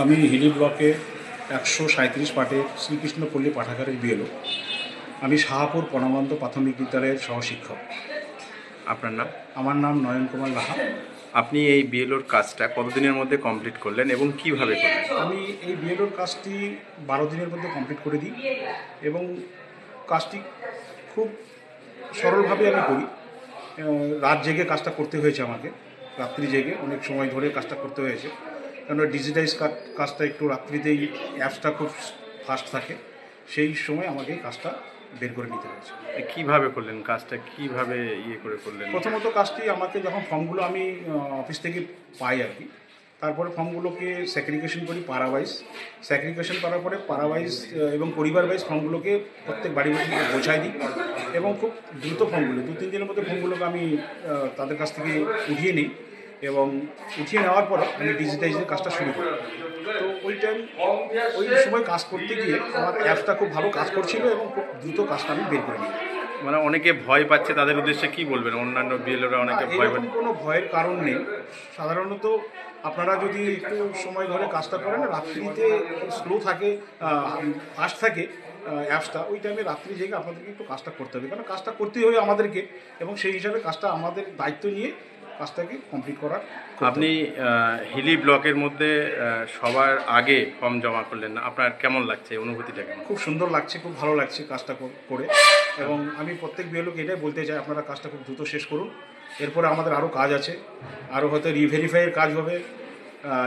আমি হিলি ব্লকে 137 পাটের শ্রীকৃষ্ণপল্লী পাঠাগারের বিএলও। আমি শাহপুর পরমানন্দ প্রাথমিক বিদ্যালয়ের সহশিক্ষক। আপনার নাম? আমার নাম নয়ন কুমার লাহা। আপনি এই বিএলওর কাজটা কতদিনের মধ্যে কমপ্লিট করলেন এবং কিভাবে করলেন? আমি এই বিএলওর কাজটি 12 দিনের মধ্যে কমপ্লিট করে দিই এবং কাজটি খুব সরলভাবে আমি করি। রাত জেগে কাজটা করতে হয়েছে আমাকে, রাত্রি জেগে অনেক সময় ধরে কাজটা করতে হয়েছে, কারণ ডিজিটাইজ কাজটা একটু রাত্রিতেই অ্যাপসটা খুব ফাস্ট থাকে, সেই সময় আমাকে এই কাজটা বের করে নিতে হয়েছে। কিভাবে করলেন কাজটা, কিভাবে করে করলেন? প্রথমত কাজটি আমাকে যখন ফর্মগুলো আমি অফিস থেকে পাই আর কি, তারপরে ফর্মগুলোকে স্যাগ্রিগেশন করি পাড়া ওয়াইজ। স্যাগ্রিগেশন করার পরে পাড়া ওয়াইজ এবং পরিবার ওয়াইজ ফর্মগুলোকে প্রত্যেক বাড়ি বাড়ি পৌঁছাই দিই এবং খুব দ্রুত ফর্মগুলো 2-3 দিনের মধ্যে ফর্মগুলোকে আমি তাদের কাছ থেকে উঠিয়ে নিই এবং উঠিয়ে নেওয়ার পরে আমি ডিজিটাইজের কাজটা শুরু করি। তো ওই সময় কাজ করতে গিয়ে আমার অ্যাপসটা খুব ভালো কাজ করছিল এবং খুব দ্রুত কাজটা আমি বের করে নিই। মানে অনেকে ভয় পাচ্ছে, তাদের উদ্দেশ্যে কি বলবেন? অন্যান্য বিএলওরা অনেকে ভয় পাচ্ছে। কোনো ভয়ের কারণ নেই। সাধারণত আপনারা যদি একটু সময় ধরে কাজটা করেন, রাত্রিতে স্লো থাকে, ফাস্ট থাকে অ্যাপসটা, ওই টাইমে রাত্রি জেগে আপনাদেরকে একটু কাজটা করতে হবে, কারণ কাজটা করতেই হবে আমাদেরকে এবং সেই হিসাবে কাজটা আমাদের দায়িত্ব নিয়ে কাজটাকে কমপ্লিট করার। আপনি হিলি ব্লকের মধ্যে সবার আগে ফর্ম জমা করলেন, আপনার কেমন লাগছে, অনুভূতিটা কেমন? খুব সুন্দর লাগছে, খুব ভালো লাগছে কাজটা করে এবং আমি প্রত্যেক বিএলওকে এটাই বলতে চাই, আপনারা কাজটা খুব দ্রুত শেষ করুন। এরপরে আমাদের আরও কাজ আছে, আরও হয়তো রিভেরিফাইয়ের কাজ হবে,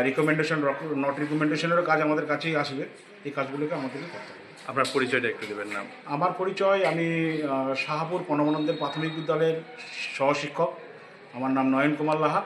রিকমেন্ডেশন নট রিকমেন্ডেশনেরও কাজ আমাদের কাছেই আসবে। এই কাজগুলোকে আমাদেরকে করতে হবে। আপনার পরিচয়টা একটু দেবেন? নাম? আমার পরিচয়, আমি শাহপুর পরমানন্দের প্রাথমিক বিদ্যালয়ের সহশিক্ষক। আমার নাম নয়ন কুমার লাহা।